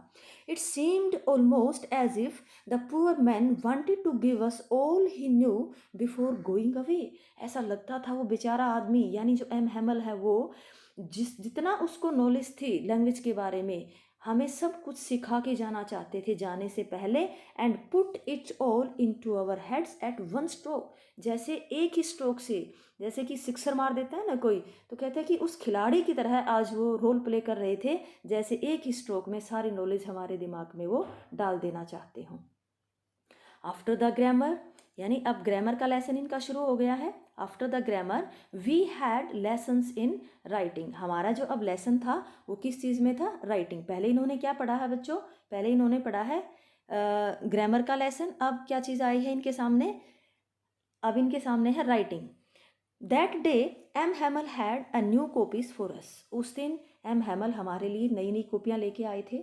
It seemed almost as if the poor man wanted to give us all he knew before going away. ऐसा लगता था वो बेचारा आदमी, यानी जो एम हैमल है, वो जितना उसको नॉलेज थी लैंग्वेज के बारे में, हमें सब कुछ सिखा के जाना चाहते थे जाने से पहले। And put it all into our heads at one stroke, जैसे एक ही स्ट्रोक से, जैसे कि सिक्सर मार देता है ना कोई, तो कहते हैं कि उस खिलाड़ी की तरह आज वो रोल प्ले कर रहे थे, जैसे एक ही स्ट्रोक में सारी नॉलेज हमारे दिमाग में वो डाल देना चाहते हों। आफ्टर द ग्रामर, यानी अब ग्रामर का लेसन इनका शुरू हो गया है। After the grammar we had lessons in writing. हमारा जो अब लेसन था वो किस चीज़ में था? राइटिंग। पहले इन्होंने क्या पढ़ा है बच्चों? पहले इन्होंने पढ़ा है ग्रामर का लेसन। अब क्या चीज़ आई है इनके सामने? अब इनके सामने है writing. That day M Hamel had a new copies for us. उस दिन एम हैमल हमारे लिए नई नई कॉपियाँ लेके आए थे।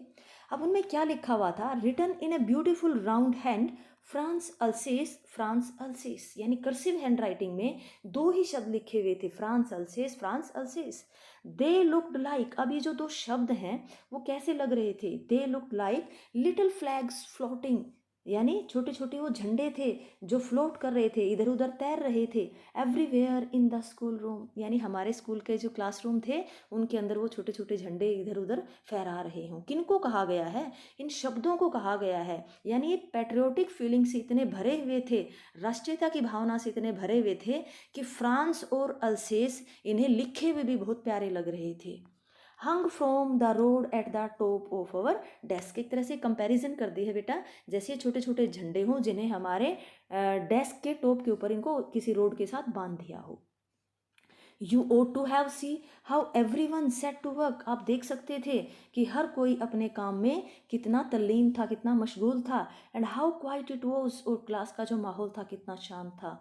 अब उनमें क्या लिखा हुआ था? Written in a beautiful round hand France Alsace. France Alsace यानी कर्सिव हैंड राइटिंग में दो ही शब्द लिखे हुए थे, France Alsace, France अल्सेस। They looked like, अब ये जो दो शब्द हैं वो कैसे लग रहे थे? They looked like little flags floating, यानी छोटे छोटे वो झंडे थे जो फ्लोट कर रहे थे, इधर उधर तैर रहे थे। Everywhere in the school room, यानी हमारे स्कूल के जो क्लासरूम थे उनके अंदर वो छोटे छोटे झंडे इधर उधर फहरा रहे हों। किनको कहा गया है? इन शब्दों को कहा गया है। यानी ये पैट्रियोटिक फीलिंग से इतने भरे हुए थे, राष्ट्रीयता की भावना से इतने भरे हुए थे कि फ्रांस और अल्सेस इन्हें लिखे हुए भी बहुत प्यारे लग रहे थे। Hung from the rod at the top of our desk, एक तरह से कंपैरिजन कर दी है बेटा, जैसे छोटे छोटे झंडे हों जिन्हें हमारे डेस्क के टॉप के ऊपर इनको किसी रोड के साथ बांध दिया हो। You ought to have see how every one set to work, आप देख सकते थे कि हर कोई अपने काम में कितना तल्लीन था, कितना मशगूल था। And how quiet it was, और क्लास का जो माहौल था कितना शांत था।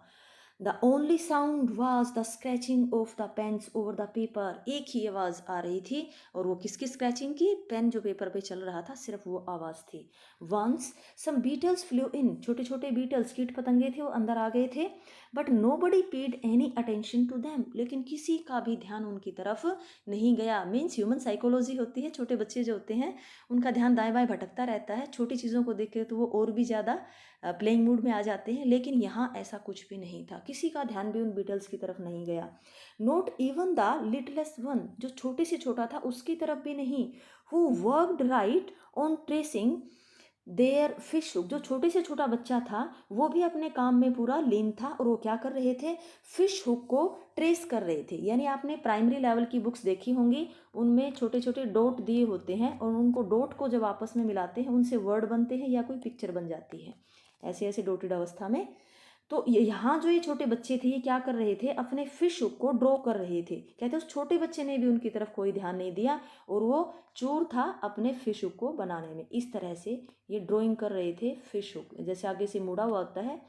The only sound was the scratching of the pens over the paper, एक ही आवाज़ आ रही थी, और वो किसकी स्क्रैचिंग की? पेन जो पेपर पे चल रहा था, सिर्फ वो आवाज़ थी। वंस सम बीटल्स फ्लू इन, छोटे छोटे बीटल्स, कीट पतंगे थे, वो अंदर आ गए थे। But nobody paid any attention to them, लेकिन किसी का भी ध्यान उनकी तरफ नहीं गया। मीन्स ह्यूमन साइकोलॉजी होती है, छोटे बच्चे जो होते हैं उनका ध्यान दाएं बाएं भटकता रहता है, छोटी चीज़ों को देख के तो वो और भी ज़्यादा प्लेइंग मूड में आ जाते हैं। लेकिन यहाँ ऐसा कुछ भी नहीं था, किसी का ध्यान भी उन बीटल्स की तरफ नहीं गया। Not even the littlest one, जो छोटे से छोटा था उसकी तरफ भी नहीं। Who worked right on tracing their fish hook, जो छोटे से छोटा बच्चा था वो भी अपने काम में पूरा लीन था, और वो क्या कर रहे थे? फिश हुक को ट्रेस कर रहे थे। यानी आपने प्राइमरी लेवल की बुक्स देखी होंगी, उनमें छोटे छोटे डॉट दिए होते हैं, और उनको डॉट को जब आपस में मिलाते हैं उनसे वर्ड बनते हैं या कोई पिक्चर बन जाती है, ऐसे ऐसे डॉटेड अवस्था में। तो यहाँ जो ये छोटे बच्चे थे ये क्या कर रहे थे? अपने फिश हुक को ड्रॉ कर रहे थे। कहते उस छोटे बच्चे ने भी उनकी तरफ कोई ध्यान नहीं दिया, और वो चूर था अपने फिश हुक को बनाने में। इस तरह से ये ड्राइंग कर रहे थे फिश हुक, जैसे आगे से मुड़ा हुआ होता है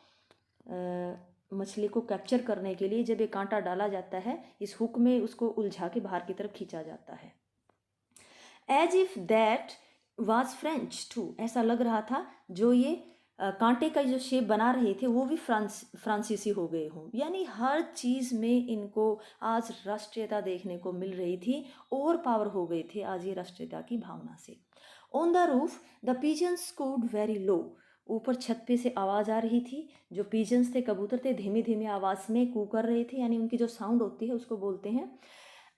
मछली को कैप्चर करने के लिए, जब ये कांटा डाला जाता है इस हुक में, उसको उलझा के बाहर की तरफ खींचा जाता है। As if that was French too, ऐसा लग रहा था जो ये कांटे का जो शेप बना रहे थे वो भी फ्रांसीसी हो गए हों। यानी हर चीज़ में इनको आज राष्ट्रीयता देखने को मिल रही थी, ओवर पावर हो गए थे आज ये राष्ट्रीयता की भावना से। On the roof the pigeons cooed very low, ऊपर छत पे से आवाज़ आ रही थी। जो पिजन्स थे, कबूतर थे, धीमी धीमी आवाज़ में कू कर रहे थे, यानी उनकी जो साउंड होती है उसको बोलते हैं।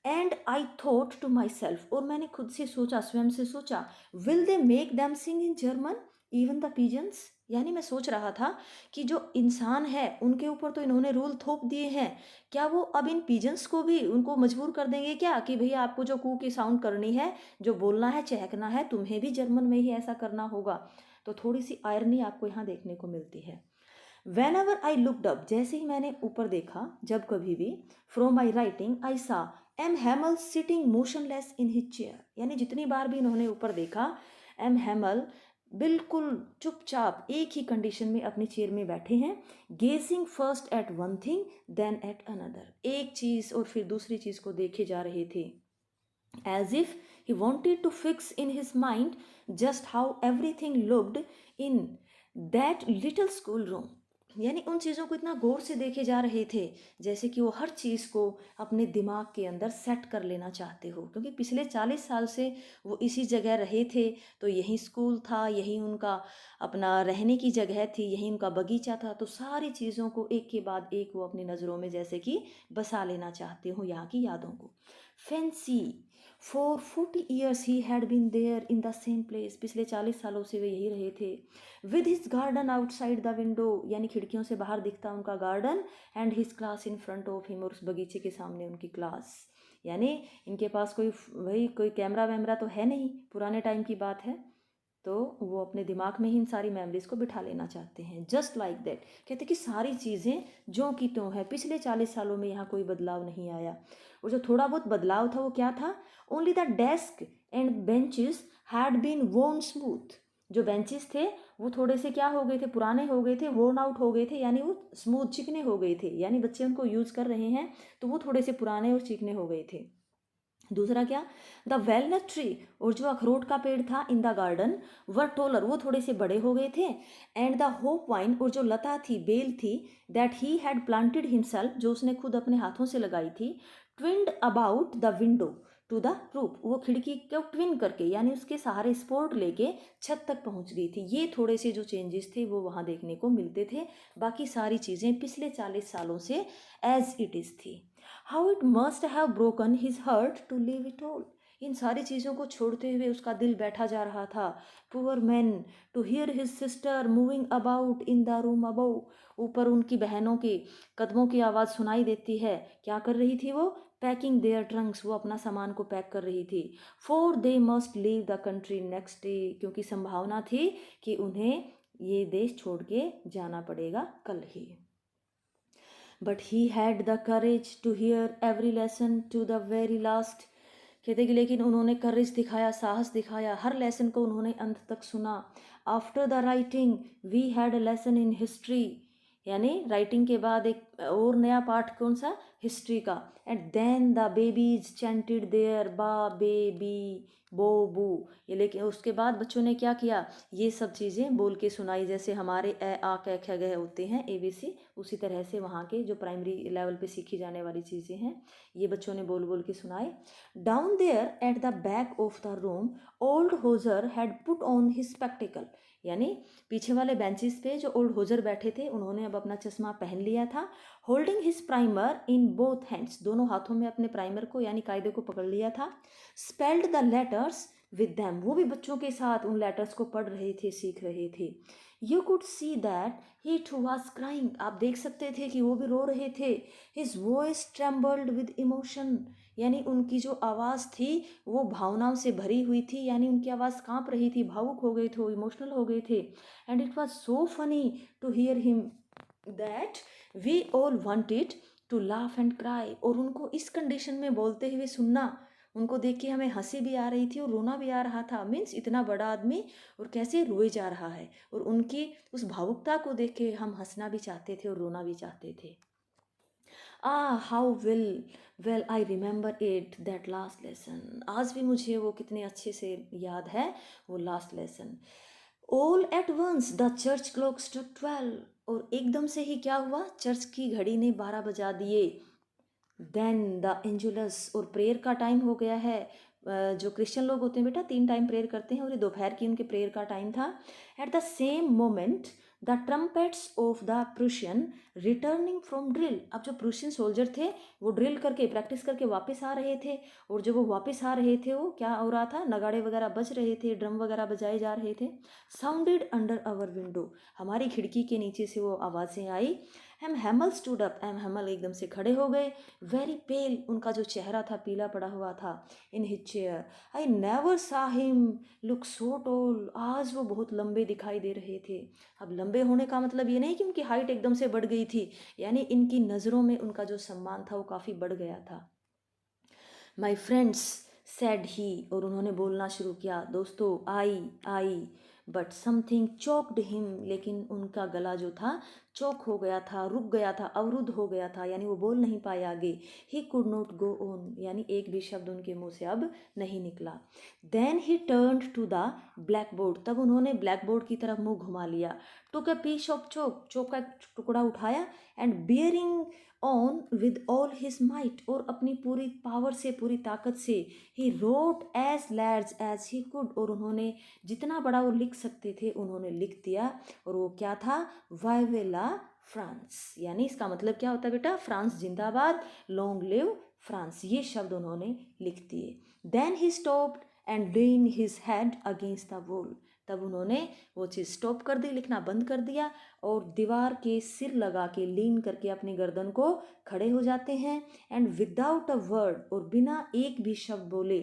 And I thought to myself, और मैंने खुद से सोचा, स्वयं से सोचा, will they make them sing in German even the pigeons, यानी मैं सोच रहा था कि जो इंसान है उनके ऊपर तो इन्होंने रूल थोप दिए हैं, क्या वो अब इन पिजन्स को भी उनको मजबूर कर देंगे क्या कि भैया आपको जो कू की साउंड करनी है, जो बोलना है, चहकना है, तुम्हें भी जर्मन में ही ऐसा करना होगा। तो थोड़ी सी आयरनी आपको यहाँ देखने को मिलती है। When ever I looked up, जैसे ही मैंने ऊपर देखा, जब कभी भी, from my writing I saw M Hamel sitting motionless in his chair, यानी जितनी बार भी इन्होंने ऊपर देखा, एम हैमल बिल्कुल चुपचाप एक ही कंडीशन में अपनी चेयर में बैठे हैं। Gazing first at one thing then at another, एक चीज़ और फिर दूसरी चीज़ को देखे जा रहे थे। As if he wanted to fix in his mind just how everything looked in that little school room, यानी उन चीज़ों को इतना गौर से देखे जा रहे थे जैसे कि वो हर चीज़ को अपने दिमाग के अंदर सेट कर लेना चाहते हो, क्योंकि पिछले 40 साल से वो इसी जगह रहे थे। तो यही स्कूल था, यही उनका अपना रहने की जगह थी, यही उनका बगीचा था। तो सारी चीज़ों को एक के बाद एक वो अपनी नज़रों में जैसे कि बसा लेना चाहते हो, यहाँ की यादों को। Fancy for 40 years he had been there in the same place, पिछले 40 सालों से वे यही रहे थे। With his garden outside the window, यानी खिड़कियों से बाहर दिखता उनका garden, and his class in front of him, और उस बगीचे के सामने उनकी क्लास। यानी इनके पास कोई कैमरा वैमरा तो है नहीं, पुराने टाइम की बात है, तो वो अपने दिमाग में ही इन सारी मेमोरीज़ को बिठा लेना चाहते हैं। जस्ट लाइक दैट, कहते कि सारी चीज़ें ज्यों की त्यों है, पिछले 40 सालों में यहाँ कोई बदलाव नहीं आया। और जो थोड़ा बहुत बदलाव था वो क्या था? Only the desk and benches had been worn smooth. जो बेंचेस थे वो थोड़े से क्या हो गए थे? पुराने हो गए थे, वोर्न आउट हो गए थे, यानी वो स्मूथ चिकने हो गए थे, यानी बच्चे उनको यूज़ कर रहे हैं तो वो थोड़े से पुराने और चिकने हो गए थे। दूसरा क्या? द वेलनट ट्री, और जो अखरोट का पेड़ था इन द गार्डन, वर टोलर, वो थोड़े से बड़े हो गए थे। एंड द होप वाइन, और जो लता थी, बेल थी, that he had planted himself, जो उसने खुद अपने हाथों से लगाई थी, twined about the window to the roof, वो खिड़की को ट्विन करके यानी उसके सहारे सपोर्ट लेके छत तक पहुंच गई थी। ये थोड़े से जो चेंजेस थे वो वहाँ देखने को मिलते थे। बाकी सारी चीज़ें पिछले 40 सालों से एज इट इज़ थी। How it must have broken his heart to leave it all, इन सारी चीज़ों को छोड़ते हुए उसका दिल बैठा जा रहा था। Poor man, to hear his sister moving about in the room above, ऊपर उनकी बहनों के कदमों की आवाज़ सुनाई देती है। क्या कर रही थी वो? पैकिंग देयर ट्रंक्स, वो अपना सामान को पैक कर रही थी। For they must leave the country next day, क्योंकि संभावना थी कि उन्हें ये देश छोड़ के जाना पड़ेगा कल ही। But he had the courage to hear every lesson to the very last, कहते कि लेकिन उन्होंने करेज दिखाया, साहस दिखाया, हर लेसन को उन्होंने अंत तक सुना। After the writing we had a lesson in history, यानी राइटिंग के बाद एक और नया पाठ कौन सा? हिस्ट्री का। And then the babies chanted their ba be bi bo bu, ये लेकिन उसके बाद बच्चों ने क्या किया? ये सब चीज़ें बोल के सुनाई, जैसे हमारे ए आ क ख ग होते हैं ABC, उसी तरह से वहाँ के जो प्राइमरी लेवल पे सीखी जाने वाली चीज़ें हैं ये बच्चों ने बोल बोल के सुनाए। Down there at the back of the room old Hauser had put on his spectacle, यानी पीछे वाले बेंचेस पे जो ओल्ड होजर बैठे थे उन्होंने अब अपना चश्मा पहन लिया था। Holding his primer in both hands, दोनों हाथों में अपने प्राइमर को यानी कायदे को पकड़ लिया था। Spelled the letters with them, वो भी बच्चों के साथ उन लेटर्स को पढ़ रहे थे, सीख रहे थे। You could see that he too was crying, आप देख सकते थे कि वो भी रो रहे थे। His voice trembled with emotion, यानी उनकी जो आवाज़ थी वो भावनाओं से भरी हुई थी, यानी उनकी आवाज़ कांप रही थी, भावुक हो गए थे, इमोशनल हो गए थे। And it was so funny to hear him that we all wanted to laugh and cry, और उनको इस कंडीशन में बोलते हुए सुनना, उनको देख के हमें हंसी भी आ रही थी और रोना भी आ रहा था। मीन्स इतना बड़ा आदमी और कैसे रोए जा रहा है, और उनकी उस भावुकता को देख के हम हंसना भी चाहते थे और रोना भी चाहते थे। How well I remember it that last lesson, आज भी मुझे वो कितने अच्छे से याद है वो last lesson. All at once the church clock struck 12, और एकदम से ही क्या हुआ? चर्च की घड़ी ने 12 बजा दिए। देन द एंजुलस, और प्रेयर का टाइम हो गया है। जो क्रिश्चियन लोग होते हैं बेटा 3 टाइम प्रेयर करते हैं और ये दोपहर की उनके प्रेयर का टाइम था। At the same moment the trumpets of the Prussian returning from drill, अब जो प्रूशियन सोल्जर थे वो ड्रिल करके प्रैक्टिस करके वापस आ रहे थे, और जब वो वापस आ रहे थे वो क्या हो रहा था? नगाड़े वगैरह बज रहे थे, ड्रम वगैरह बजाए जा रहे थे। साउंडेड अंडर आवर विंडो, हमारी खिड़की के नीचे से वो आवाज़ें आई। M Hamel stood up, M Hamel एकदम से खड़े हो गए। वेरी पेल, उनका जो चेहरा था पीला पड़ा हुआ था। इन हिज चेयर आई नेवर सा हिम लुक सो टॉल, आज वो बहुत लंबे दिखाई दे रहे थे। अब लंबे होने का मतलब ये नहीं कि उनकी हाइट एकदम से बढ़ गई थी, यानी इनकी नज़रों में उनका जो सम्मान था वो काफ़ी बढ़ गया था। माई फ्रेंड्स सैड ही, और उन्होंने बोलना शुरू किया, दोस्तों आई बट समथिंग चोक्ड हिम, लेकिन उनका गला जो था चौक हो गया था, रुक गया था, अवरुद्ध हो गया था, यानी वो बोल नहीं पाए आगे। He could not go on, यानी एक भी शब्द उनके मुंह से अब नहीं निकला। Then he turned to the blackboard, तब उन्होंने ब्लैक बोर्ड की तरफ मुंह घुमा लिया। टुक अ पीस ऑफ चोक, चोक का टुकड़ा उठाया। And bearing on with all his might, और अपनी पूरी पावर से, पूरी ताकत से, he wrote as large as he could, और उन्होंने जितना बड़ा वो लिख सकते थे उन्होंने लिख दिया। और वो क्या था? वाइवेला फ्रांस, यानी इसका मतलब क्या होता है बेटा? फ्रांस जिंदाबाद, लॉन्ग लिव फ्रांस, ये शब्द उन्होंने लिख दिए। Then he stopped and lean his head against the wall, तब उन्होंने वो चीज़ स्टॉप कर दी, लिखना बंद कर दिया, और दीवार के सिर लगा के लीन करके अपनी गर्दन को खड़े हो जाते हैं। एंड विदाउट अ वर्ड, और बिना एक भी शब्द बोले,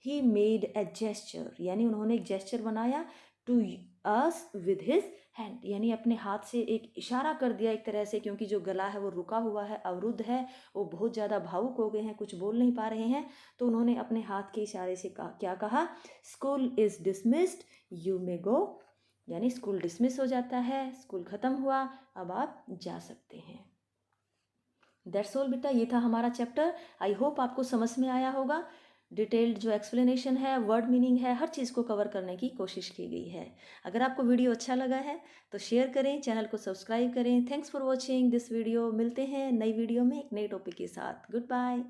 ही मेड ए जेस्चर, यानी उन्होंने एक जेस्चर बनाया to us with his hand, यानी अपने हाथ से एक इशारा कर दिया एक तरह से, क्योंकि जो गला है वो रुका हुआ है, अवरुद्ध है, वो बहुत ज़्यादा भावुक हो गए हैं, कुछ बोल नहीं पा रहे हैं, तो उन्होंने अपने हाथ के इशारे से क्या कहा, school is dismissed, you may go, यानी स्कूल डिसमिस हो जाता है, स्कूल ख़त्म हुआ, अब आप जा सकते हैं। दैट्स ऑल बेटा, ये था हमारा चैप्टर। आई होप आपको समझ में आया होगा। डिटेल्ड जो एक्सप्लेनेशन है, वर्ड मीनिंग है, हर चीज़ को कवर करने की कोशिश की गई है। अगर आपको वीडियो अच्छा लगा है तो शेयर करें, चैनल को सब्सक्राइब करें। Thanks for watching this video. मिलते हैं नई वीडियो में एक नए टॉपिक के साथ। Good bye.